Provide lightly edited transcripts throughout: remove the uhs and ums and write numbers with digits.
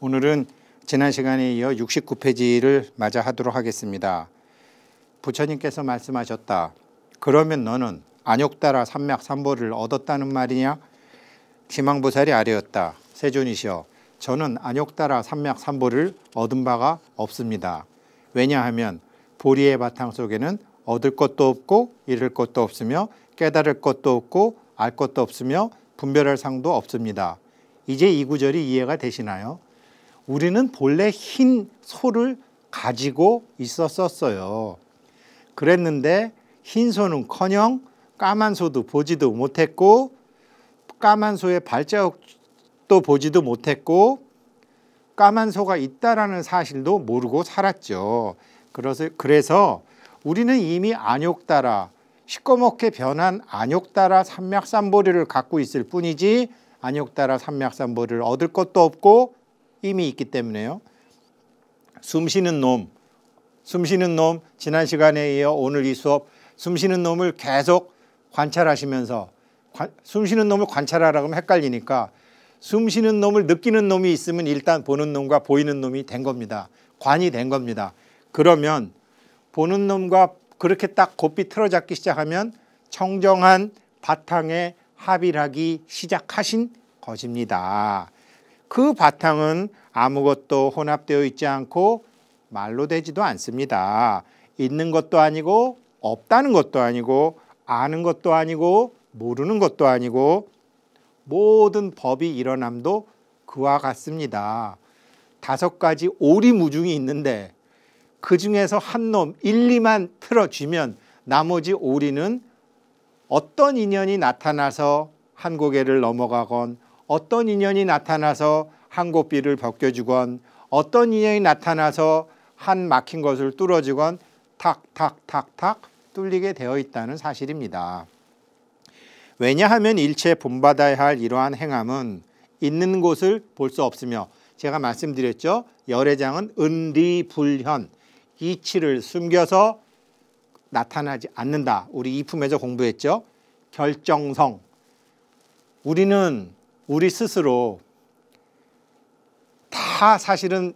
오늘은 지난 시간에 이어 69페이지를 맞아 하도록 하겠습니다. 부처님께서 말씀하셨다. 그러면 너는 안욕따라 삼맥삼보를 얻었다는 말이냐? 지망보살이 아뢰었다. 세존이시여, 저는 안욕따라 삼맥삼보를 얻은 바가 없습니다. 왜냐하면 보리의 바탕 속에는 얻을 것도 없고 잃을 것도 없으며 깨달을 것도 없고 알 것도 없으며 분별할 상도 없습니다. 이제 이 구절이 이해가 되시나요? 우리는 본래 흰 소를 가지고 있었어요. 그랬는데 흰 소는커녕 까만 소도 보지도 못했고 까만 소의 발자국도 보지도 못했고 까만 소가 있다라는 사실도 모르고 살았죠. 그래서 우리는 이미 안욕따라 시꺼멓게 변한 안욕따라 삼맥삼보리를 갖고 있을 뿐이지 안욕따라 삼맥삼보리를 얻을 것도 없고 이미 있기 때문에요. 숨쉬는 놈 지난 시간에 이어 오늘 이 수업 숨쉬는 놈을 계속 관찰하시면서 숨쉬는 놈을 관찰하라고 하면 헷갈리니까 숨쉬는 놈을 느끼는 놈이 있으면 일단 보는 놈과 보이는 놈이 된 겁니다. 관이 된 겁니다. 그러면 보는 놈과 그렇게 딱 곱비 틀어잡기 시작하면 청정한 바탕에 합일하기 시작하신 것입니다. 그 바탕은 아무것도 혼합되어 있지 않고 말로 되지도 않습니다. 있는 것도 아니고 없다는 것도 아니고 아는 것도 아니고 모르는 것도 아니고 모든 법이 일어남도 그와 같습니다. 5가지 오리무중이 있는데 그 중에서 한 놈 1, 2만 틀어주면 나머지 오리는 어떤 인연이 나타나서 한 고개를 넘어가건 어떤 인연이 나타나서 한 고삐를 벗겨주건 어떤 인연이 나타나서 한 막힌 것을 뚫어주건 탁탁탁탁 뚫리게 되어 있다는 사실입니다. 왜냐하면 일체 본받아야 할 이러한 행함은 있는 곳을 볼 수 없으며 제가 말씀드렸죠. 열애장은 은리불현 이치를 숨겨서 나타나지 않는다. 우리 이품에서 공부했죠. 결정성. 우리는 우리 스스로 다 사실은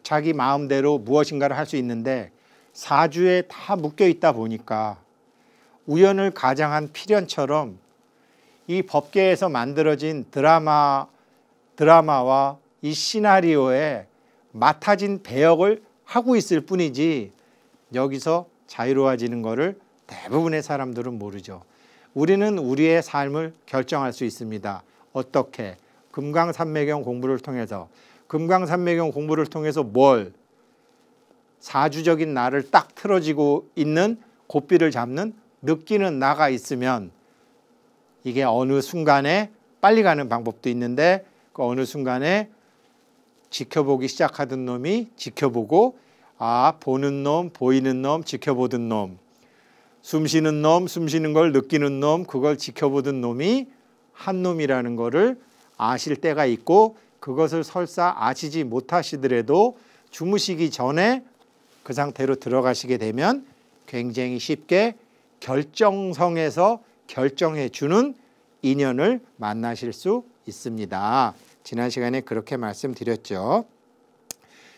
자기 마음대로 무엇인가를 할 수 있는데 사주에 다 묶여 있다 보니까 우연을 가장한 필연처럼 이 법계에서 만들어진 드라마와 이 시나리오에 맡아진 배역을 하고 있을 뿐이지 여기서 자유로워지는 것을 대부분의 사람들은 모르죠. 우리는 우리의 삶을 결정할 수 있습니다. 어떻게? 금강산매경 공부를 통해서. 금강산매경 공부를 통해서 뭘? 사주적인 나를 딱 틀어지고 있는 고삐를 잡는 느끼는 나가 있으면 이게 어느 순간에 빨리 가는 방법도 있는데 그 어느 순간에 지켜보기 시작하던 놈이 지켜보고 보는 놈, 보이는 놈, 지켜보던 놈, 숨쉬는 놈, 숨쉬는 걸 느끼는 놈, 그걸 지켜보던 놈이 한 놈이라는 거를 아실 때가 있고 그것을 설사 아시지 못하시더라도 주무시기 전에 그 상태로 들어가시게 되면 굉장히 쉽게 결정성에서 결정해 주는 인연을 만나실 수 있습니다. 지난 시간에 그렇게 말씀드렸죠.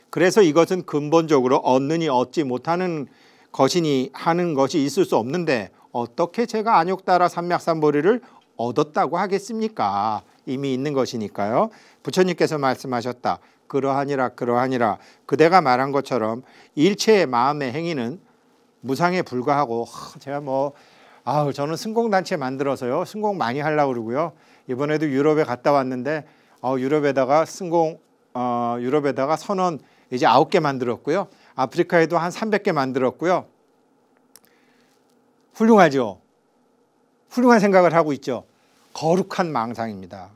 그래서 이것은 근본적으로 얻느니 얻지 못하는 것이니 하는 것이 있을 수 없는데 어떻게 제가 안욕따라 삼맥삼보리를 얻었다고 하겠습니까? 이미 있는 것이니까요. 부처님께서 말씀하셨다. 그러하니라 그러하니라. 그대가 말한 것처럼 일체의 마음의 행위는 무상에 불과하고 제가 저는 승공단체 만들어서요. 승공 많이 하려고 그러고요. 이번에도 유럽에 갔다 왔는데 유럽에다가 유럽에다가 선원 이제 9개 만들었고요. 아프리카에도 한 300개 만들었고요. 훌륭하죠. 훌륭한 생각을 하고 있죠. 거룩한 망상입니다.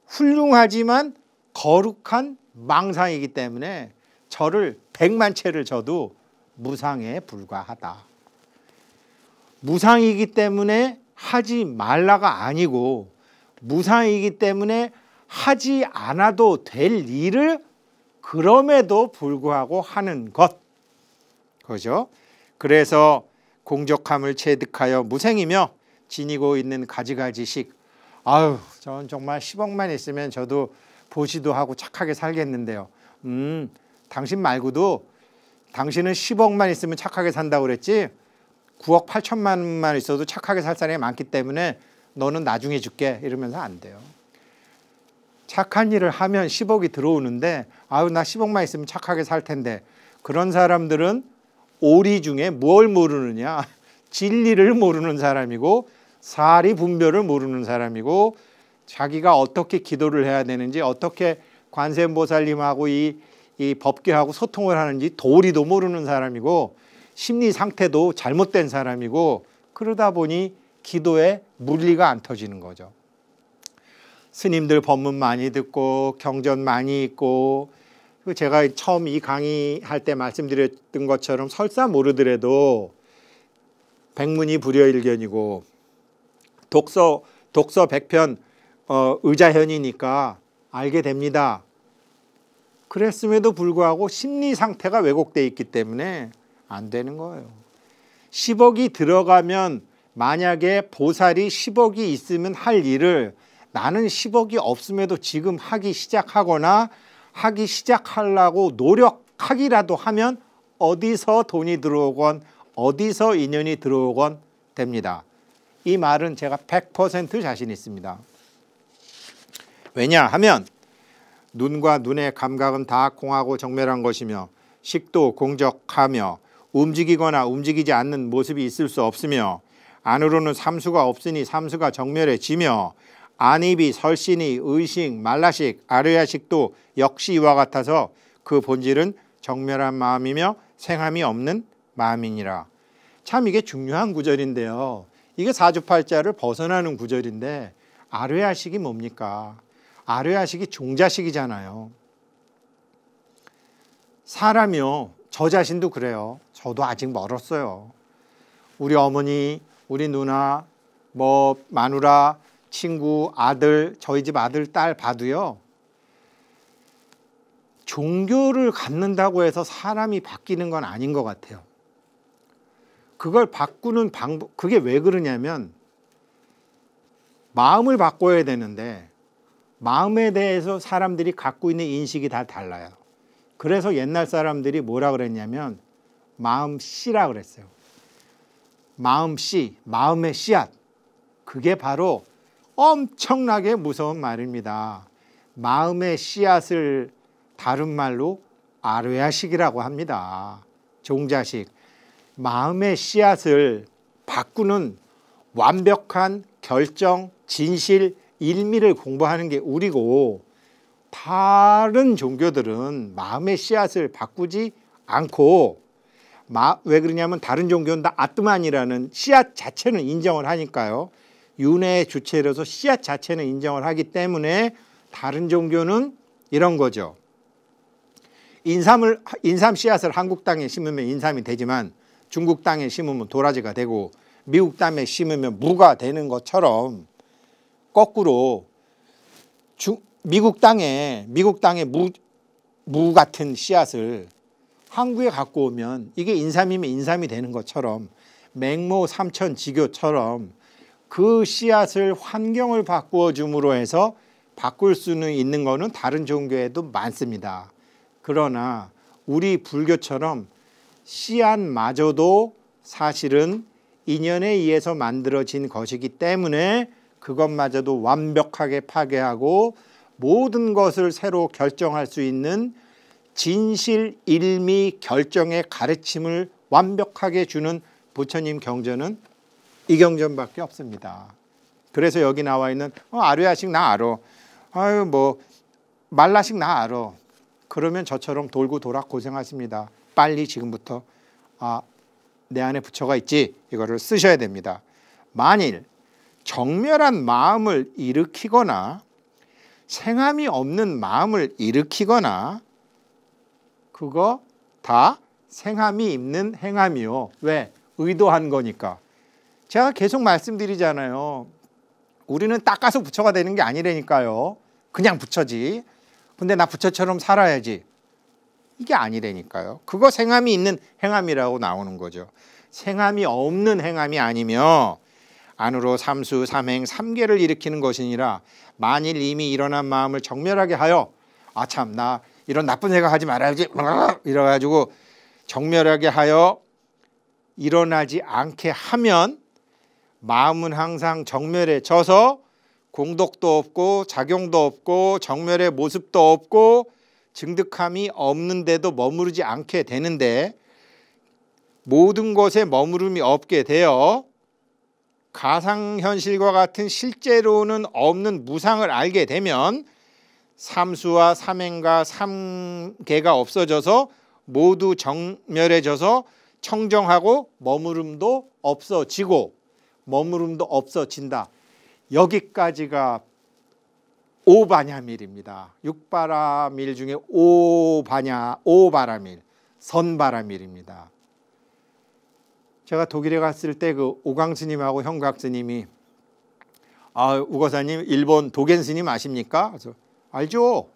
훌륭하지만 거룩한 망상이기 때문에 저를 100만 채를 줘도 무상에 불과하다. 무상이기 때문에 하지 말라가 아니고 무상이기 때문에 하지 않아도 될 일을 그럼에도 불구하고 하는 것. 그죠? 그래서 공적함을 체득하여 무생이며 지니고 있는 가지가지식 아유, 전 정말 10억만 있으면 저도 보시도 하고 착하게 살겠는데요. 당신 말고도 당신은 10억만 있으면 착하게 산다고 그랬지 9억 8천만 원만 있어도 착하게 살 사람이 많기 때문에 너는 나중에 줄게 이러면서 안 돼요. 착한 일을 하면 10억이 들어오는데 아유 나 10억만 있으면 착하게 살 텐데 그런 사람들은 오리 중에 뭘 모르느냐 진리를 모르는 사람이고 사리 분별을 모르는 사람이고 자기가 어떻게 기도를 해야 되는지 어떻게 관세음보살님하고 이 법계하고 소통을 하는지 도리도 모르는 사람이고 심리 상태도 잘못된 사람이고 그러다 보니 기도에 물리가 안 터지는 거죠. 스님들 법문 많이 듣고 경전 많이 읽고 제가 처음 이 강의할 때 말씀드렸던 것처럼 설사 모르더라도 백문이 불여일견이고 독서 100편 의자현이니까 알게 됩니다. 그랬음에도 불구하고 심리 상태가 왜곡되어 있기 때문에 안 되는 거예요. 10억이 들어가면 만약에 보살이 10억이 있으면 할 일을 나는 10억이 없음에도 지금 하기 시작하거나 하기 시작하려고 노력하기라도 하면 어디서 돈이 들어오건 어디서 인연이 들어오건 됩니다. 이 말은 제가 100% 자신 있습니다. 왜냐하면 눈과 눈의 감각은 다 공하고 정멸한 것이며 식도 공적하며 움직이거나 움직이지 않는 모습이 있을 수 없으며 안으로는 삼수가 없으니 삼수가 정멸해지며 안입이 설신이 의식 말라식 아르야식도 역시 이와 같아서 그 본질은 정멸한 마음이며 생함이 없는 마음이니라. 참 이게 중요한 구절인데요. 이게 사주팔자를 벗어나는 구절인데 아르야식이 뭡니까? 아르야식이 종자식이잖아요. 사람이요. 저 자신도 그래요. 저도 아직 멀었어요. 우리 어머니, 우리 누나, 뭐 마누라, 친구, 아들, 저희 집 아들, 딸 봐도요. 종교를 갖는다고 해서 사람이 바뀌는 건 아닌 것 같아요. 그걸 바꾸는 방법, 그게 왜 그러냐면 마음을 바꿔야 되는데 마음에 대해서 사람들이 갖고 있는 인식이 다 달라요. 그래서 옛날 사람들이 뭐라 그랬냐면 마음씨라 그랬어요. 마음씨, 마음의 씨앗. 그게 바로 엄청나게 무서운 말입니다. 마음의 씨앗을 다른 말로 아르야식이라고 합니다. 종자식. 마음의 씨앗을 바꾸는 완벽한 결정, 진실, 일미를 공부하는 게 우리고 다른 종교들은 마음의 씨앗을 바꾸지 않고 왜 그러냐면 다른 종교는 다 아트만이라는 씨앗 자체는 인정을 하니까요. 윤회의 주체로서 씨앗 자체는 인정을 하기 때문에 다른 종교는 이런 거죠. 인삼 씨앗을 한국 땅에 심으면 인삼이 되지만 중국 땅에 심으면 도라지가 되고 미국 땅에 심으면 무가 되는 것처럼 거꾸로 미국 땅에 무 같은 씨앗을 한국에 갖고 오면 이게 인삼이면 인삼이 되는 것처럼 맹모 삼천지교처럼 그 씨앗을 환경을 바꾸어 줌으로 해서 바꿀 수는 있는 거는 다른 종교에도 많습니다. 그러나 우리 불교처럼 씨앗마저도 사실은 인연에 의해서 만들어진 것이기 때문에 그것마저도 완벽하게 파괴하고 모든 것을 새로 결정할 수 있는 진실, 일미, 결정의 가르침을 완벽하게 주는 부처님 경전은 이 경전밖에 없습니다. 그래서 여기 나와 있는 아르야식 나 알아. 아유 뭐 말라식 나 알아. 그러면 저처럼 돌고 돌아 고생하십니다. 빨리 지금부터 내 안에 부처가 있지 이거를 쓰셔야 됩니다. 만일 정멸한 마음을 일으키거나 생함이 없는 마음을 일으키거나 그거 다 생함이 있는 행함이요. 왜? 의도한 거니까. 제가 계속 말씀드리잖아요. 우리는 닦아서 부처가 되는 게 아니라니까요. 그냥 부처지. 근데 나 부처처럼 살아야지. 이게 아니라니까요. 그거 생함이 있는 행함이라고 나오는 거죠. 생함이 없는 행함이 아니며 안으로 삼수, 삼행, 삼계를 일으키는 것이니라. 만일 이미 일어난 마음을 정멸하게 하여 아참 나 이런 나쁜 생각 하지 말아야지 이래가지고 정멸하게 하여 일어나지 않게 하면 마음은 항상 정멸에 져서 공덕도 없고 작용도 없고 정멸의 모습도 없고 증득함이 없는데도 머무르지 않게 되는데, 모든 것에 머무름이 없게 되어 가상현실과 같은 실제로는 없는 무상을 알게 되면 삼수와 삼행과 삼계가 없어져서 모두 정멸해져서 청정하고 머무름도 없어지고 머무름도 없어진다. 여기까지가 오바냐밀입니다. 육바라밀 중에 오바라밀, 선바라밀입니다. 제가 독일에 갔을 때 그 오강 스님하고 형각 스님이 우거사님 일본 도겐 스님 아십니까? 그래서 알죠.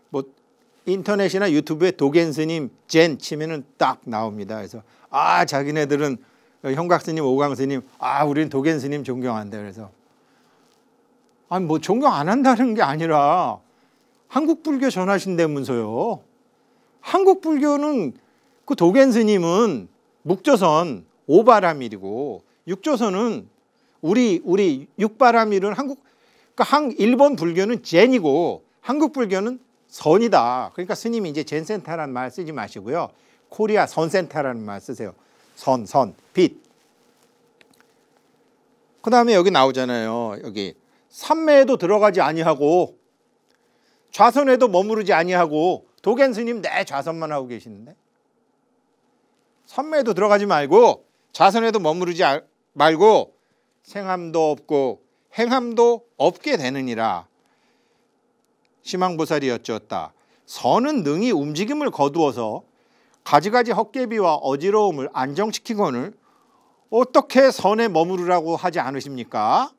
뭐 인터넷이나 유튜브에 도겐 스님 젠 치면은 딱 나옵니다. 그래서 자기네들은 형각 스님, 오강 스님, 우리는 도겐 스님 존경한다. 그래서 뭐 존경 안 한다는 게 아니라 한국 불교 전하신다면서요. 한국 불교는 그 도겐 스님은 묵조선 오바라밀이고 육조선은 우리 육바라밀은 그러니까 일본 불교는 젠이고 한국 불교는 선이다. 그러니까 스님이 이제 젠센타라는 말 쓰지 마시고요. 코리아 선센타라는 말 쓰세요. 선, 빛. 그 다음에 여기 나오잖아요. 여기 삼매에도 들어가지 아니하고 좌선에도 머무르지 아니하고 도겐 스님 내 좌선만 하고 계시는데, 삼매에도 들어가지 말고 좌선에도 머무르지 말고 생함도 없고 행함도 없게 되느니라. 심황보살이 여쭈었다. 선은 능히 움직임을 거두어서 가지가지 헛개비와 어지러움을 안정시키거늘 어떻게 선에 머무르라고 하지 않으십니까?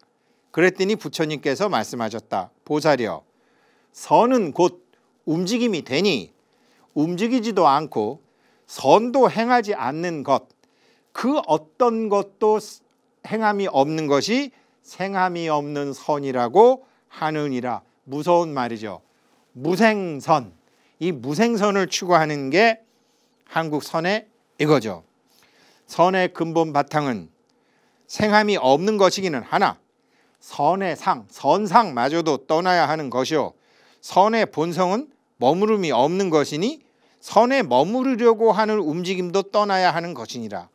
그랬더니 부처님께서 말씀하셨다. 보살이여, 선은 곧 움직임이 되니 움직이지도 않고 선도 행하지 않는 것, 그 어떤 것도 행함이 없는 것이 생함이 없는 선이라고 하느니라. 무서운 말이죠. 무생선. 이 무생선을 추구하는 게 한국 선의 이거죠. 선의 근본 바탕은 생함이 없는 것이기는 하나 선의 선상마저도 떠나야 하는 것이요, 선의 본성은 머무름이 없는 것이니 선에 머무르려고 하는 움직임도 떠나야 하는 것이니라.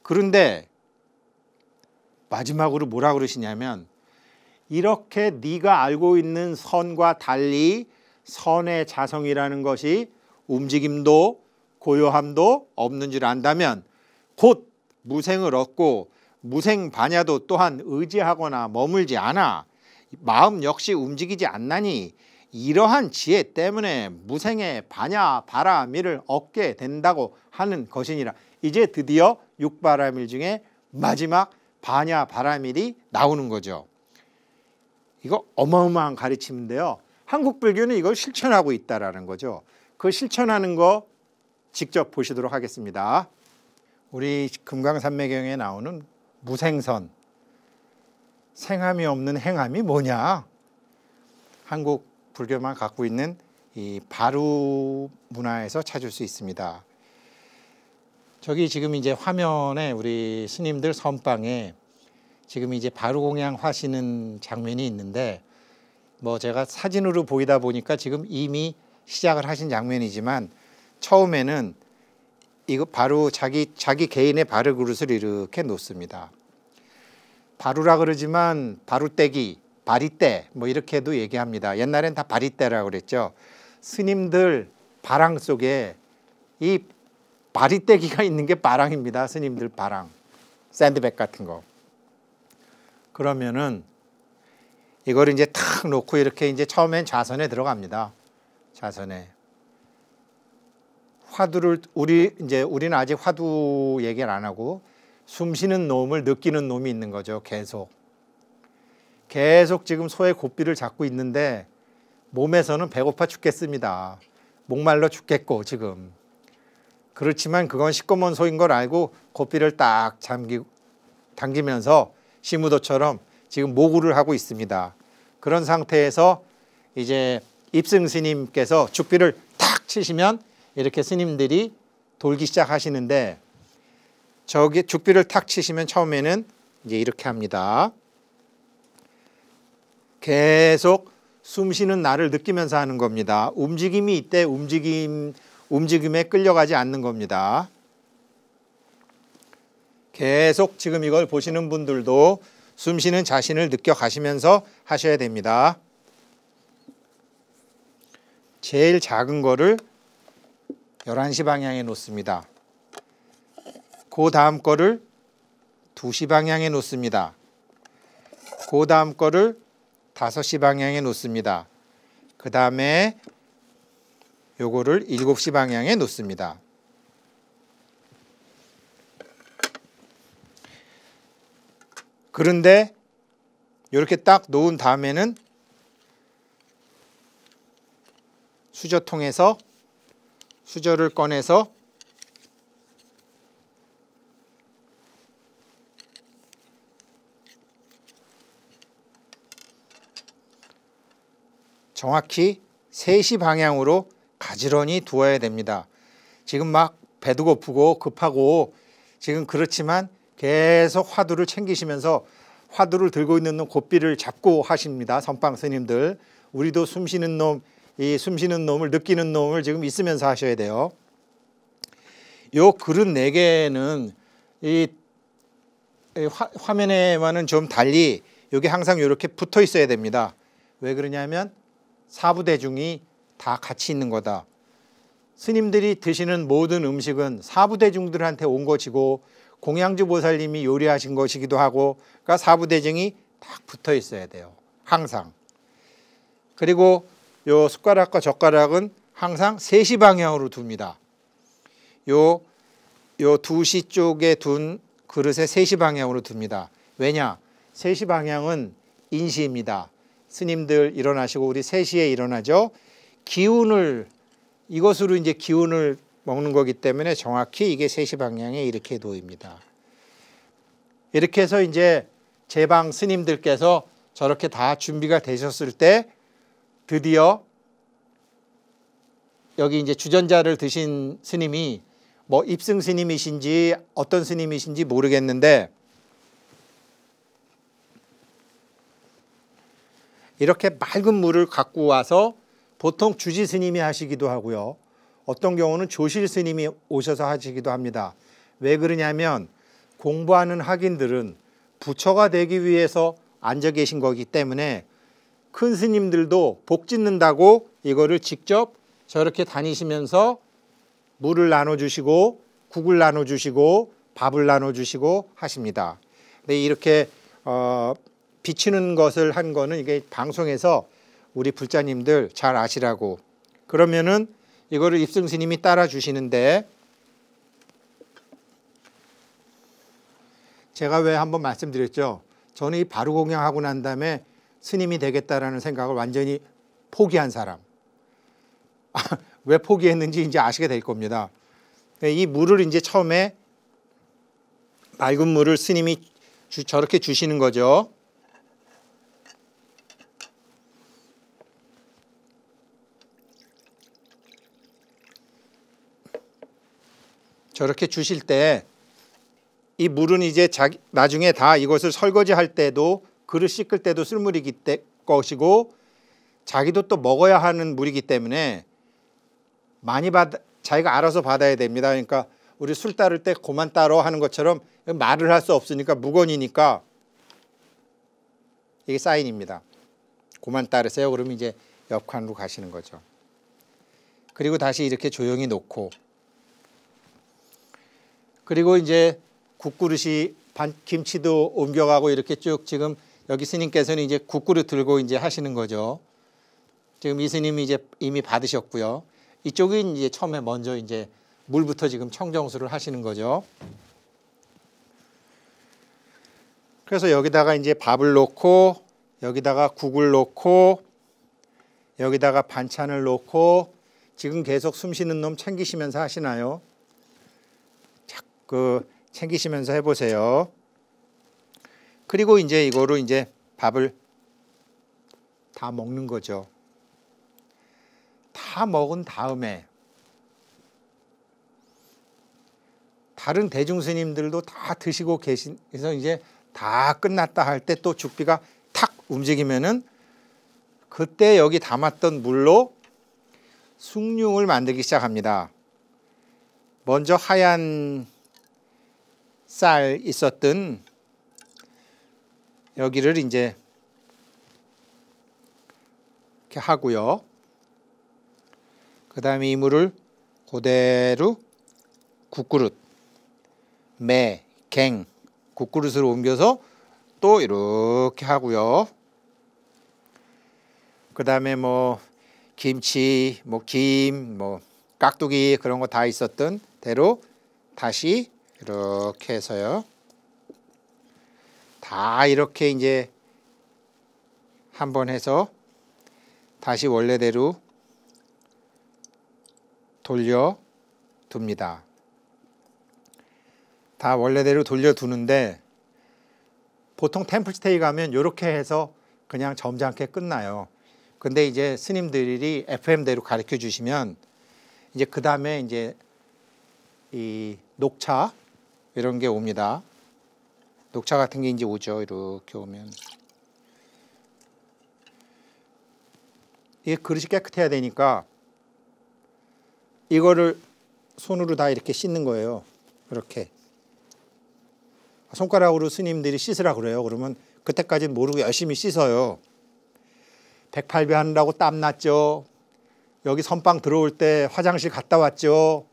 그런데 마지막으로 뭐라 그러시냐면, 이렇게 네가 알고 있는 선과 달리 선의 자성이라는 것이 움직임도 고요함도 없는 줄 안다면 곧 무생을 얻고 무생 반야도 또한 의지하거나 머물지 않아 마음 역시 움직이지 않나니 이러한 지혜 때문에 무생의 반야 바라밀을 얻게 된다고 하는 것이니라. 이제 드디어 육바라밀 중에 마지막 반야 바라밀이 나오는 거죠. 이거 어마어마한 가르침인데요. 한국 불교는 이걸 실천하고 있다라는 거죠. 그 실천하는 거 직접 보시도록 하겠습니다. 우리 금강산매경에 나오는 무생선, 생함이 없는 행함이 뭐냐? 한국 불교만 갖고 있는 이 바루 문화에서 찾을 수 있습니다. 저기 지금 이제 화면에 우리 스님들 선방에 지금 이제 바루 공양 하시는 장면이 있는데, 뭐 제가 사진으로 보이다 보니까 지금 이미 시작을 하신 장면이지만, 처음에는 이거 바로 자기 개인의 바르 그릇을 이렇게 놓습니다. 바루라 그러지만 바루떼기, 바리떼 뭐 이렇게도 얘기합니다. 옛날엔 다 바리떼라고 그랬죠. 스님들 바랑 속에 이 바리떼기가 있는 게 바랑입니다. 스님들 바랑, 샌드백 같은 거. 그러면은 이걸 이제 탁 놓고 이렇게 이제 처음엔 좌선에 들어갑니다. 좌선에. 화두를 우리는 아직 화두 얘기를 안 하고 숨 쉬는 놈을 느끼는 놈이 있는 거죠. 계속 지금 소의 고삐를 잡고 있는데 몸에서는 배고파 죽겠습니다. 목말라 죽겠고 지금. 그렇지만 그건 시꺼먼 소인 걸 알고 고삐를 딱 당기면서 시무도처럼 지금 모구를 하고 있습니다. 그런 상태에서 이제 입승 스님께서 죽비를 탁 치시면 이렇게 스님들이 돌기 시작하시는데, 저기 죽비를 탁 치시면 처음에는 이제 이렇게 합니다. 계속 숨 쉬는 나를 느끼면서 하는 겁니다. 움직임이 이때 움직임에 끌려가지 않는 겁니다. 계속 지금 이걸 보시는 분들도 숨 쉬는 자신을 느껴가시면서 하셔야 됩니다. 제일 작은 거를 11시 방향에 놓습니다. 그 다음 거를 2시 방향에 놓습니다. 그 다음 거를 5시 방향에 놓습니다. 그 다음에 요거를 7시 방향에 놓습니다. 그런데 이렇게 딱 놓은 다음에는 수저통에서 수저를 꺼내서 정확히 3시 방향으로 가지런히 두어야 됩니다. 지금 막 배도 고프고 급하고 지금 그렇지만 계속 화두를 챙기시면서 화두를 들고 있는 놈 고삐를 잡고 하십니다. 선방 스님들. 우리도 숨쉬는 놈, 이 숨쉬는 놈을 느끼는 놈을 지금 있으면서 하셔야 돼요. 요 그릇 4개는 이 화면에와는 좀 달리 여기 항상 이렇게 붙어 있어야 됩니다. 왜 그러냐면 사부대중이 다 같이 있는 거다. 스님들이 드시는 모든 음식은 사부대중들한테 온 것이고 공양주 보살님이 요리하신 것이기도 하고, 그러니까 사부대중이 딱 붙어 있어야 돼요. 항상. 그리고 요 숟가락과 젓가락은 항상 3시 방향으로 둡니다. 요 2시 쪽에 둔 그릇에 3시 방향으로 둡니다. 왜냐? 3시 방향은 인시입니다. 스님들 일어나시고 우리 3시에 일어나죠. 기운을, 이것으로 이제 기운을 먹는 거기 때문에 정확히 이게 3시 방향에 이렇게 놓입니다. 이렇게 해서 이제 제방 스님들께서 저렇게 다 준비가 되셨을 때 드디어 여기 이제 주전자를 드신 스님이 뭐 입승 스님이신지 어떤 스님이신지 모르겠는데 이렇게 맑은 물을 갖고 와서 보통 주지 스님이 하시기도 하고요. 어떤 경우는 조실 스님이 오셔서 하시기도 합니다. 왜 그러냐면 공부하는 학인들은 부처가 되기 위해서 앉아 계신 거기 때문에 큰 스님들도 복 짓는다고 이거를 직접 저렇게 다니시면서 물을 나눠주시고 국을 나눠주시고 밥을 나눠주시고 하십니다. 근데 이렇게 비치는 것을 한 거는 이게 방송에서 우리 불자님들 잘 아시라고. 그러면은 이거를 입승 스님이 따라 주시는데, 제가 왜 한번 말씀드렸죠. 저는 이 바로 공양하고 난 다음에 스님이 되겠다라는 생각을 완전히 포기한 사람. 왜 포기했는지 이제 아시게 될 겁니다. 이 물을 이제 처음에 맑은 물을 스님이 저렇게 주시는 거죠. 저렇게 주실 때 이 물은 이제 나중에 다 이것을 설거지할 때도 그릇 씻을 때도 쓸 물이기 것이고 자기도 또 먹어야 하는 물이기 때문에 많이 자기가 알아서 받아야 됩니다. 그러니까 우리 술 따를 때 그만 따러 하는 것처럼 말을 할 수 없으니까 무건이니까 이게 사인입니다. 그만 따르세요. 그러면 이제 옆칸으로 가시는 거죠. 그리고 다시 이렇게 조용히 놓고, 그리고 이제 국그릇이 김치도 옮겨가고 이렇게 쭉 지금 여기 스님께서는 이제 국그릇 들고 이제 하시는 거죠. 지금 이 스님이 이제 이미 받으셨고요. 이쪽이 이제 처음에 먼저 이제 물부터 지금 청정수를 하시는 거죠. 그래서 여기다가 이제 밥을 놓고 여기다가 국을 놓고 여기다가 반찬을 놓고 지금 계속 숨 쉬는 놈 챙기시면서 하시나요? 챙기시면서 해보세요. 그리고 이제 이거로 이제 밥을 다 먹는 거죠. 다 먹은 다음에 다른 대중 스님들도 다 드시고 계셔서 이제 다 끝났다 할 때 또 죽비가 탁 움직이면은 그때 여기 담았던 물로 숭늉을 만들기 시작합니다. 먼저 하얀 쌀 있었던 여기를 이제 이렇게 하고요. 그 다음에 이 물을 그대로 국그릇, 매, 갱, 국그릇으로 옮겨서 또 이렇게 하고요. 그 다음에 뭐 김치, 뭐 김, 뭐 깍두기 그런 거 다 있었던 대로 다시 이렇게 해서요. 다 이렇게 이제 한번 해서 다시 원래대로 돌려 둡니다. 다 원래대로 돌려 두는데 보통 템플스테이 가면 이렇게 해서 그냥 점잖게 끝나요. 근데 이제 스님들이 FM대로 가르쳐 주시면 이제 그 다음에 이제 이 녹차 이런 게 옵니다. 녹차 같은 게 이제 오죠. 이렇게 오면 이게 그릇이 깨끗해야 되니까 이거를 손으로 다 이렇게 씻는 거예요. 이렇게 손가락으로 스님들이 씻으라 그래요. 그러면 그때까지는 모르고 열심히 씻어요. 108배 하느라고 땀 났죠. 여기 선방 들어올 때 화장실 갔다 왔죠.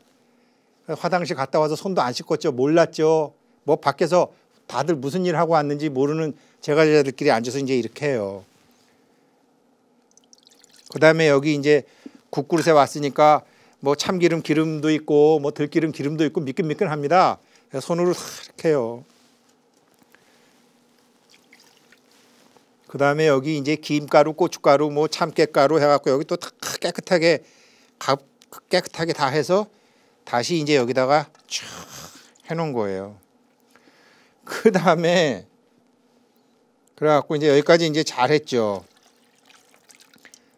화장실 갔다 와서 손도 안 씻었죠. 몰랐죠. 뭐 밖에서 다들 무슨 일 하고 왔는지 모르는 제자들끼리 앉아서 이제 이렇게 해요. 그 다음에 여기 이제 국그릇에 왔으니까 뭐 참기름 기름도 있고 뭐 들기름 기름도 있고 미끈미끈합니다. 손으로 이렇게 해요. 그 다음에 여기 이제 김가루, 고춧가루, 뭐 참깨가루 해갖고 여기 또 깨끗하게 다 해서 다시 이제 여기다가 쫙 해놓은 거예요. 그 다음에 그래갖고 이제 여기까지 이제 잘했죠.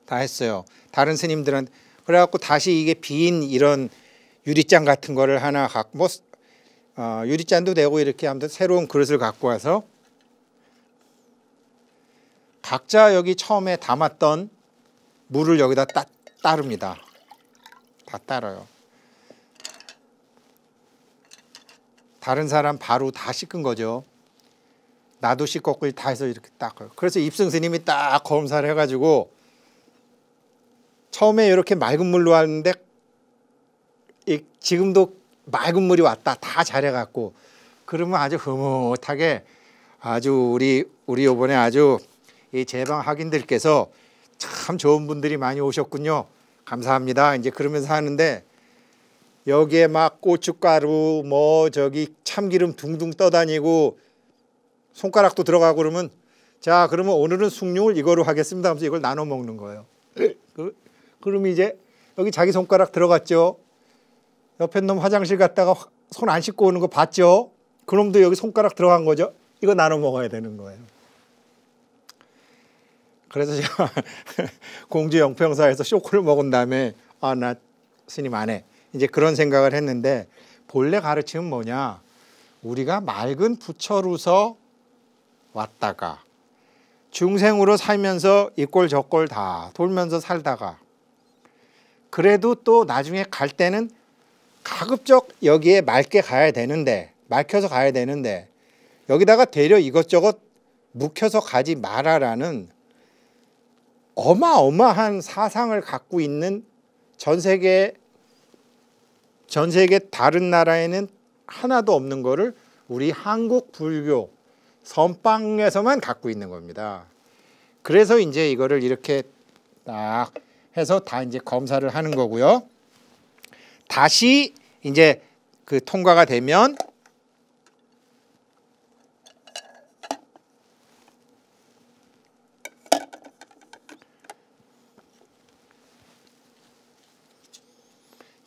다 했어요. 다른 스님들은 그래갖고 다시 이게 빈 이런 유리잔 같은 거를 하나 갖고 뭐 유리잔도 되고 이렇게 하면 새로운 그릇을 갖고 와서 각자 여기 처음에 담았던 물을 여기다 따릅니다. 다 따라요. 다른 사람 바로 다 씻은 거죠. 나도 씻고 다 해서 이렇게 닦아요. 그래서 입승 스님이 딱 검사를 해가지고 처음에 이렇게 맑은 물로 하는데 지금도 맑은 물이 왔다. 다 잘해갖고 그러면 아주 흐뭇하게 아주 우리 이번에 아주 이 제방 학인들께서 참 좋은 분들이 많이 오셨군요. 감사합니다. 이제 그러면서 하는데 여기에 막 고춧가루 뭐 저기 참기름 둥둥 떠다니고 손가락도 들어가고 그러면 자 그러면 오늘은 숭늉을 이거로 하겠습니다 하면서 이걸 나눠 먹는 거예요. 그러면 이제 여기 자기 손가락 들어갔죠. 옆에 놈 화장실 갔다가 손 안 씻고 오는 거 봤죠. 그놈도 여기 손가락 들어간 거죠. 이거 나눠 먹어야 되는 거예요. 그래서 제가 공주 영평사에서 쇼크를 먹은 다음에 아 나 스님 안 해. 이제 그런 생각을 했는데 본래 가르침은 뭐냐. 우리가 맑은 부처로서 왔다가 중생으로 살면서 이꼴 저꼴 다 돌면서 살다가 그래도 또 나중에 갈 때는 가급적 여기에 맑게 가야 되는데 맑혀서 가야 되는데 여기다가 되려 이것저것 묵혀서 가지 마라라는 어마어마한 사상을 갖고 있는 전 세계 다른 나라에는 하나도 없는 거를 우리 한국 불교 선방에서만 갖고 있는 겁니다. 그래서 이제 이거를 이렇게 딱 해서 다 이제 검사를 하는 거고요. 다시 이제 그 통과가 되면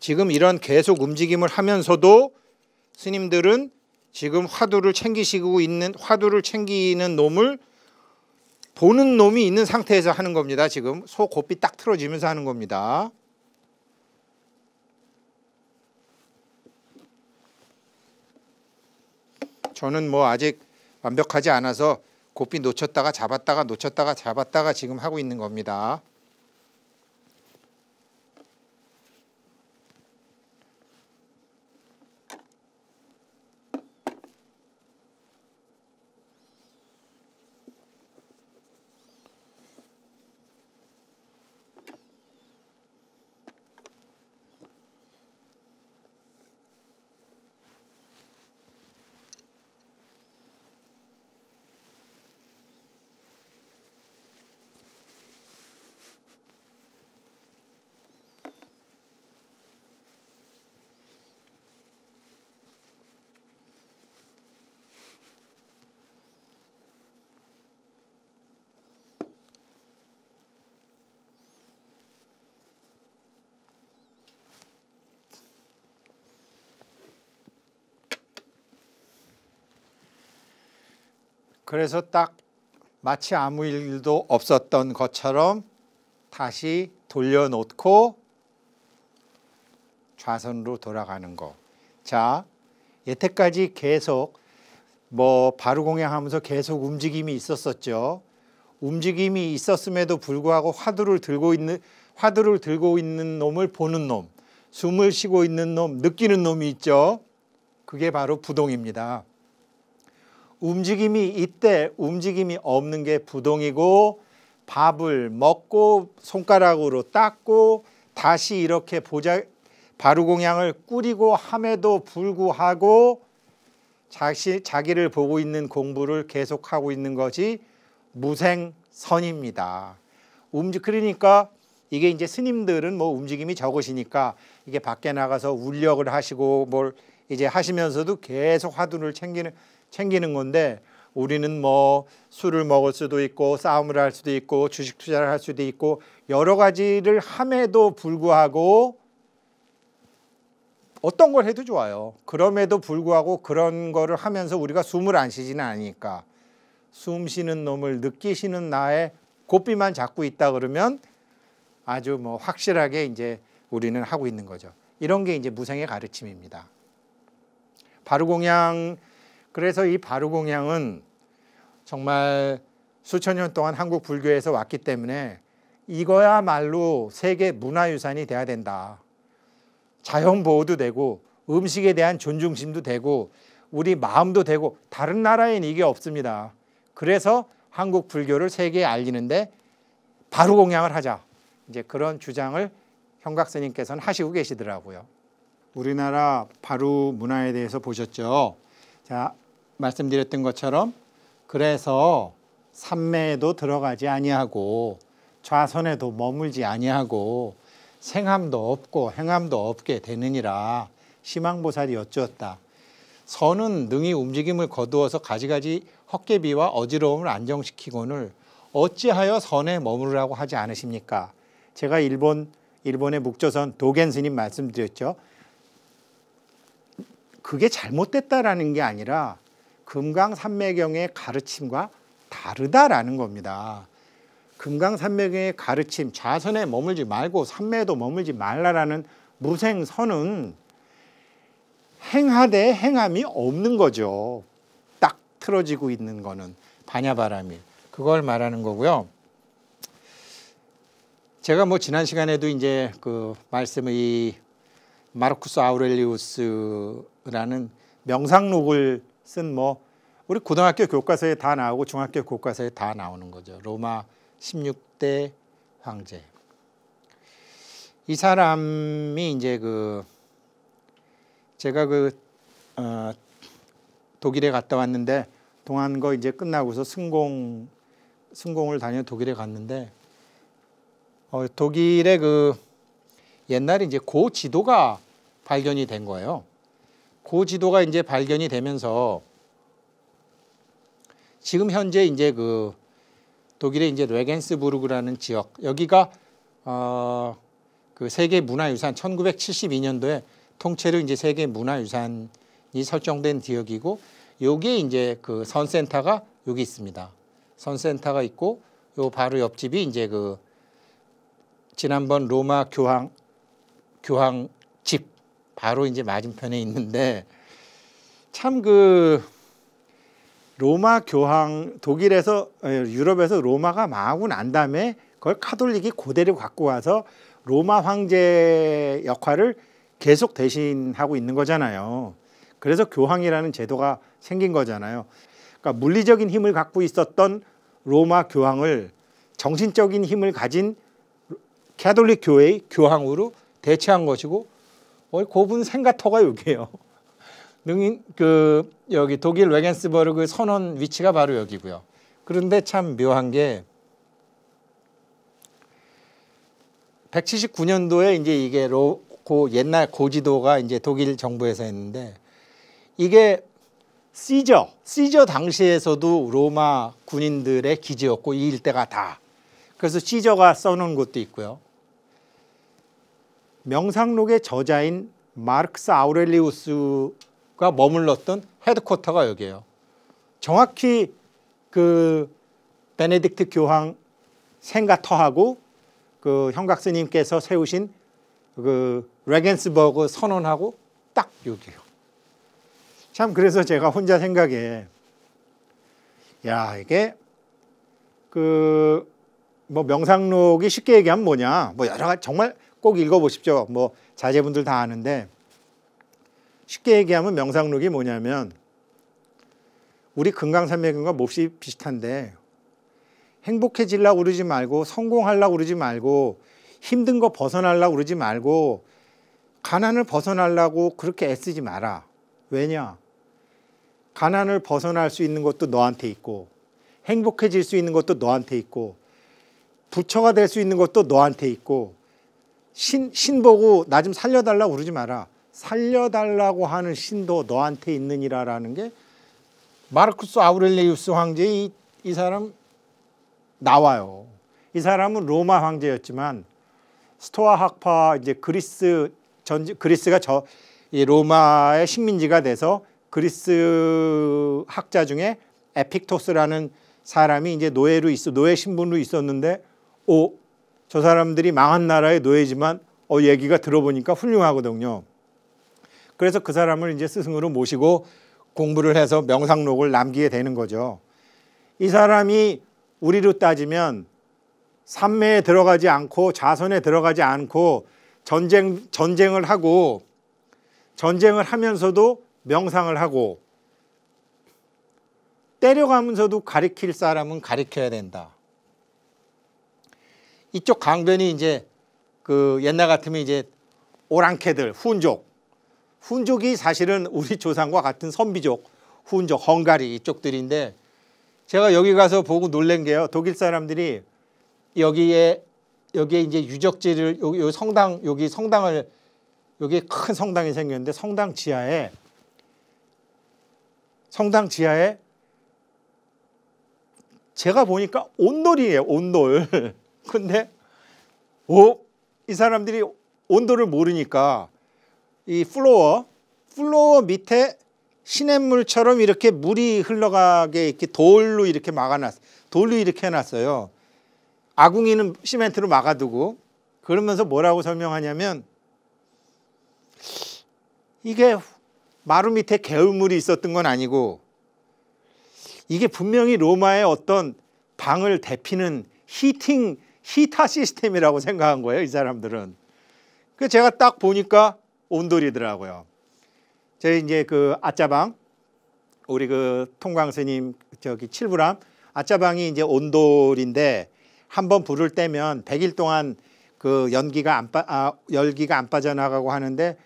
지금 이런 계속 움직임을 하면서도 스님들은 지금 화두를 챙기는 놈을 보는 놈이 있는 상태에서 하는 겁니다. 지금 소 고삐 딱 틀어지면서 하는 겁니다. 저는 뭐 아직 완벽하지 않아서 고삐 놓쳤다가 잡았다가 지금 하고 있는 겁니다. 그래서 딱 마치 아무 일도 없었던 것처럼 다시 돌려놓고 좌선으로 돌아가는 거. 자, 여태까지 계속 바루공양하면서 계속 움직임이 있었었죠. 움직임이 있었음에도 불구하고 화두를 들고 있는 놈을 보는 놈, 숨을 쉬고 있는 놈, 느끼는 놈이 있죠. 그게 바로 부동입니다. 움직임이 있대 움직임이 없는 게 부동이고, 밥을 먹고 손가락으로 닦고 다시 이렇게 바루공양을 꾸리고 함에도 불구하고 자기를 보고 있는 공부를 계속하고 있는 것이 무생선입니다. 그러니까 이게 이제 스님들은 움직임이 적으시니까 이게 밖에 나가서 울력을 하시고 뭘 이제 하시면서도 계속 화두를 챙기는 건데, 우리는 술을 먹을 수도 있고 싸움을 할 수도 있고 주식 투자를 할 수도 있고 여러 가지를 함에도 불구하고 어떤 걸 해도 좋아요. 그럼에도 불구하고 그런 거를 하면서 우리가 숨을 안 쉬지는 않으니까, 숨 쉬는 놈을 느끼시는 나의 고삐만 잡고 있다 그러면 아주 확실하게 이제 우리는 하고 있는 거죠. 이런 게 이제 무생의 가르침입니다. 바루공양, 그래서 이 바루공양은 정말 수천 년 동안 한국 불교에서 왔기 때문에 이거야말로 세계 문화유산이 돼야 된다. 자연보호도 되고 음식에 대한 존중심도 되고 우리 마음도 되고, 다른 나라에는 이게 없습니다. 그래서 한국 불교를 세계에 알리는데 바루공양을 하자, 이제 그런 주장을 형각스님께서는 하시고 계시더라고요. 우리나라 바루 문화에 대해서 보셨죠? 자, 말씀드렸던 것처럼 그래서 삼매에도 들어가지 아니하고 좌선에도 머물지 아니하고 생함도 없고 행함도 없게 되느니라 심황보살이 여쭈었다. 선은 능히 움직임을 거두어서 가지가지 헛개비와 어지러움을 안정시키고는 어찌하여 선에 머무르라고 하지 않으십니까? 제가 일본의 묵조선 도겐 스님 말씀드렸죠. 그게 잘못됐다라는 게 아니라 금강산매경의 가르침과 다르다라는 겁니다. 금강산매경의 가르침, 좌선에 머물지 말고 삼매에도 머물지 말라라는 무생선은 행하되 행함이 없는 거죠. 딱 틀어지고 있는 거는 반야바람이, 그걸 말하는 거고요. 제가 지난 시간에도 이제 그 말씀을 이 마르쿠스 아우렐리우스라는 명상록을 쓴 우리 고등학교 교과서에 다 나오고 중학교 교과서에 다 나오는 거죠. 로마 16대 황제. 이 사람이 이제 제가 독일에 갔다 왔는데, 동안거 이제 끝나고서 승공을 다녀 독일에 갔는데, 독일의 옛날에 이제 고 지도가 발견이 된 거예요. 고 지도가 이제 발견이 되면서 지금 현재 이제 독일의 이제 레겐스부르크라는 지역, 여기가 세계 문화유산 1972년도에 통째로 이제 세계 문화유산이 설정된 지역이고 여기에 이제 그 선센터가 여기 있습니다. 선센터가 있고 요 바로 옆집이 이제 그 지난번 로마 교황 집 바로 이제 맞은편에 있는데 참 그 로마 교황 독일에서 유럽에서 로마가 망하고 난 다음에 그걸 카톨릭이 그대로 갖고 와서 로마 황제 역할을 계속 대신하고 있는 거잖아요. 그래서 교황이라는 제도가 생긴 거잖아요. 그러니까 물리적인 힘을 갖고 있었던 로마 교황을 정신적인 힘을 가진 가톨릭 교회의 교황으로 대체한 것이고 고분 생가터가 여기에요. 여기 독일 레겐스버르그 선원 위치가 바로 여기고요. 그런데 참 묘한 게 179년도에 이제 이게 옛날 고지도가 이제 독일 정부에서 했는데 이게 시저 당시에서도 로마 군인들의 기지였고 이 일대가 다. 그래서 시저가 써놓은 곳도 있고요. 명상록의 저자인 마르크스 아우렐리우스가 머물렀던 헤드쿼터가 여기예요. 정확히 그 베네딕트 교황 생가터하고 그 형각 스님께서 세우신 그 레겐스버그 선언하고 딱 여기예요. 참 그래서 제가 혼자 생각에 야 이게 그 뭐 명상록이 쉽게 얘기하면 뭐냐 뭐 여러 가지 정말 꼭 읽어보십시오. 뭐 자제분들 다 아는데 쉽게 얘기하면 명상록이 뭐냐면 우리 금강산맥과 몹시 비슷한데 행복해지려고 그러지 말고 성공하려고 그러지 말고 힘든 거 벗어나려고 그러지 말고 가난을 벗어나려고 그렇게 애쓰지 마라. 왜냐? 가난을 벗어날 수 있는 것도 너한테 있고 행복해질 수 있는 것도 너한테 있고 부처가 될 수 있는 것도 너한테 있고 신 보고 나 좀 살려달라고 그러지 마라. 살려달라고 하는 신도 너한테 있느니라라는 게 마르쿠스 아우렐리우스 황제 이 사람 나와요. 이 사람은 로마 황제였지만 스토아 학파 이제 그리스가 이 로마의 식민지가 돼서 그리스 학자 중에 에픽토스라는 사람이 이제 노예 신분으로 있었는데 저 사람들이 망한 나라의 노예지만 얘기가 들어보니까 훌륭하거든요. 그래서 그 사람을 이제 스승으로 모시고 공부를 해서 명상록을 남기게 되는 거죠. 이 사람이 우리로 따지면 산매에 들어가지 않고 자선에 들어가지 않고 전쟁을 하고 전쟁을 하면서도 명상을 하고 때려가면서도 가리킬 사람은 가리켜야 된다. 이쪽 강변이 이제 그 옛날 같으면 이제 오랑캐들, 훈족이 사실은 우리 조상과 같은 선비족, 훈족, 헝가리 이쪽들인데 제가 여기 가서 보고 놀란 게요. 독일 사람들이 여기에 이제 유적지를 여기 성당을 여기 큰 성당이 생겼는데 성당 지하에 제가 보니까 온돌이에요. 온돌. 근데 이 사람들이 온도를 모르니까 이 플로어 밑에 시냇물처럼 이렇게 물이 흘러가게 이렇게 돌로 이렇게 돌로 이렇게 해놨어요. 아궁이는 시멘트로 막아두고 그러면서 뭐라고 설명하냐면 이게 마루 밑에 개울물이 있었던 건 아니고 이게 분명히 로마의 어떤 방을 데피는 히터 시스템이라고 생각한 거예요. 이 사람들은. 그 제가 딱 보니까 온돌이더라고요. 저희 이제 그 아짜방 우리 그 통광 스님 저기 칠부람 아짜방이 이제 온돌인데 한번 불을 떼면 100일 동안 그 열기가 안 빠져나가고 하는데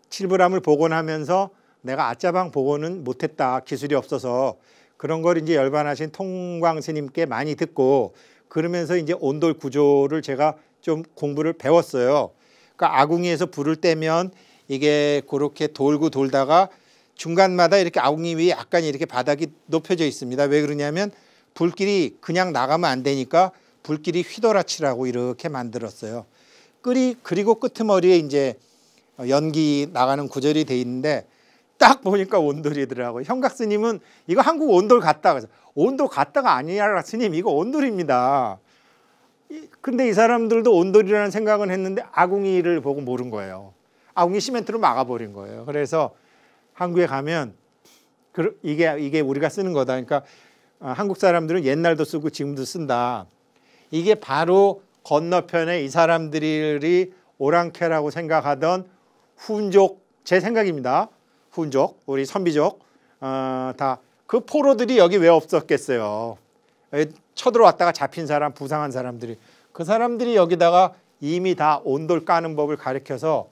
칠부람을 복원하면서 내가 아짜방 복원은 못했다. 기술이 없어서 그런 걸 이제 열반하신 통광 스님께 많이 듣고 그러면서 이제 온돌 구조를 제가 좀 공부를 배웠어요. 그러니까 아궁이에서 불을 떼면 이게 그렇게 돌다가 중간마다 이렇게 아궁이 위에 약간 이렇게 바닥이 높여져 있습니다. 왜 그러냐면 불길이 그냥 나가면 안 되니까 불길이 휘돌아치라고 이렇게 만들었어요. 그리고 끄트머리에 이제 연기 나가는 구절이 돼 있는데 딱 보니까 온돌이더라고요. 형각 스님은 이거 한국 온돌 같다. 그래서 온돌 같다가 아니라 스님 이거 온돌입니다. 근데 이 사람들도 온돌이라는 생각은 했는데 아궁이를 보고 모른 거예요. 아궁이 시멘트로 막아버린 거예요. 그래서 한국에 가면 이게 우리가 쓰는 거다. 그러니까 한국 사람들은 옛날도 쓰고 지금도 쓴다. 이게 바로 건너편에 이 사람들이 오랑캐라고 생각하던 훈족, 제 생각입니다. 훈족, 우리 선비족 다 그 포로들이 여기 왜 없었겠어요. 쳐들어왔다가 잡힌 사람, 부상한 사람들이 그 사람들이 여기다가 이미 다 온돌 까는 법을 가르쳐서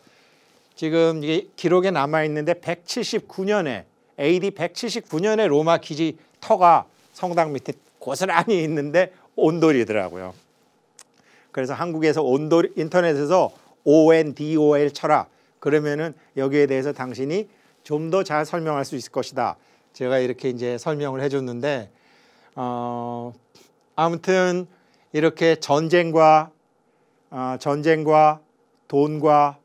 지금 이게 기록에 남아 있는데 179년에 AD 179년에 로마 기지 터가 성당 밑에 고스란히 있는데 온돌이더라고요. 그래서 한국에서 온돌 인터넷에서 ONDOL 쳐라. 그러면은 여기에 대해서 당신이 좀 더 잘 설명할 수 있을 것이다. 제가 이렇게 이제 설명을 해줬는데 아무튼 이렇게 전쟁과 돈과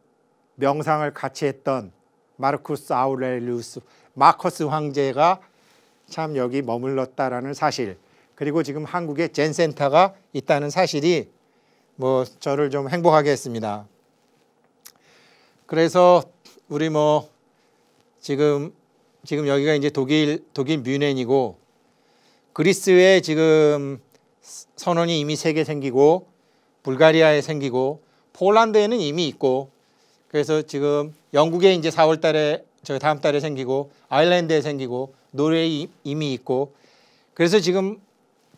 명상을 같이 했던 마르쿠스 아우렐리우스 마커스 황제가 참 여기 머물렀다라는 사실, 그리고 지금 한국에 젠센터가 있다는 사실이 뭐 저를 좀 행복하게 했습니다. 그래서 우리 뭐 지금 여기가 이제 독일 뮌헨이고 그리스에 지금 선원이 이미 3개 생기고 불가리아에 생기고 폴란드에는 이미 있고, 그래서 지금 영국에 이제 4월 달에 다음 달에 생기고 아일랜드에 생기고 노르웨이 이미 있고, 그래서 지금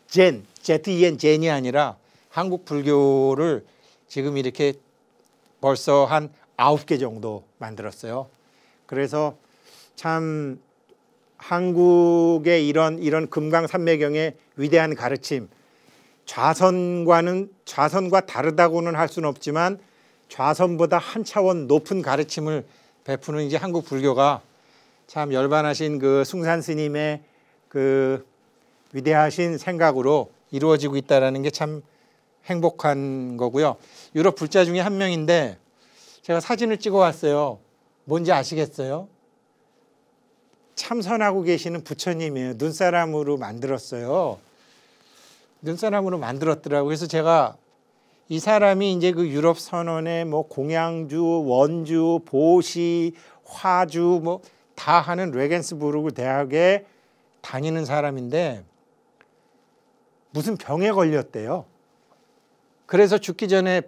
ZEN이 아니라 한국 불교를 지금 이렇게 벌써 한 9개 정도 만들었어요. 그래서 참 한국의 이런 금강산매경의 위대한 가르침, 좌선과 다르다고는 할 수는 없지만 좌선보다 한 차원 높은 가르침을 베푸는 이제 한국 불교가 참 열반하신 그 숭산 스님의 그 위대하신 생각으로 이루어지고 있다라는 게 참 행복한 거고요. 유럽 불자 중에 한 명인데 제가 사진을 찍어 왔어요. 뭔지 아시겠어요? 참선하고 계시는 부처님이에요. 눈사람으로 만들었어요. 눈사람으로 만들었더라고요. 그래서 제가 이 사람이 이제 그 유럽 선원의 뭐 공양주, 원주, 보시, 화주 뭐 다 하는 레겐스부르크 대학에 다니는 사람인데 무슨 병에 걸렸대요. 그래서 죽기 전에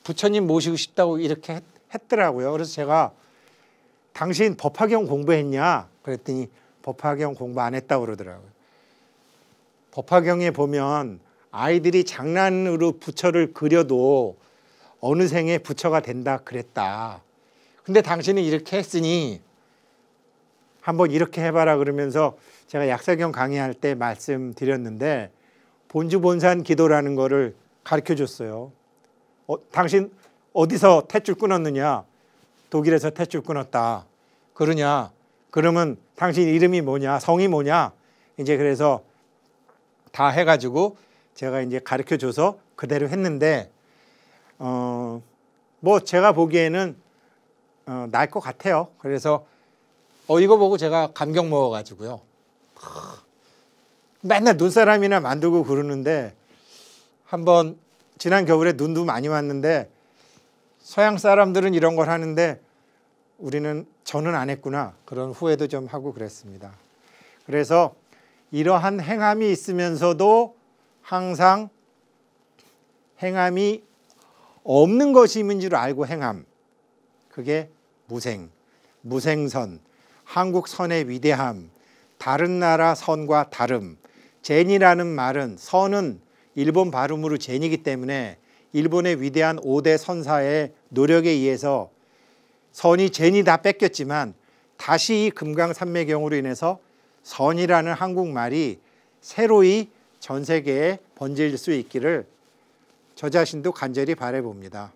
부처님 모시고 싶다고 이렇게 했더라고요. 그래서 제가 당신 법화경 공부했냐? 그랬더니 법화경 공부 안 했다고 그러더라고요. 법화경에 보면 아이들이 장난으로 부처를 그려도 어느 생에 부처가 된다 그랬다. 근데 당신은 이렇게 했으니 한번 이렇게 해봐라 그러면서 제가 약사경 강의할 때 말씀드렸는데 본주본산 기도라는 거를 가르쳐줬어요. 당신 어디서 탯줄 끊었느냐? 독일에서 탯줄 끊었다. 그러냐? 그러면 당신 이름이 뭐냐? 성이 뭐냐? 이제 그래서 다 해가지고 제가 이제 가르쳐줘서 그대로 했는데 뭐 제가 보기에는 나을 것 같아요. 그래서 이거 보고 제가 감격 먹어가지고요. 맨날 눈사람이나 만들고 그러는데 한번 지난 겨울에 눈도 많이 왔는데 서양 사람들은 이런 걸 하는데 저는 안 했구나 그런 후회도 좀 하고 그랬습니다. 그래서 이러한 행함이 있으면서도 항상 행함이 없는 것임인 줄 알고 행함, 그게 무생선, 한국 선의 위대함, 다른 나라 선과 다름. 젠이라는 말은 선은 일본 발음으로 젠이기 때문에 일본의 위대한 5대 선사의 노력에 의해서 선이 젠이 다 뺏겼지만 다시 이 금강산매경으로 인해서 선이라는 한국말이 새로이 전 세계에 번질 수 있기를 저 자신도 간절히 바라봅니다.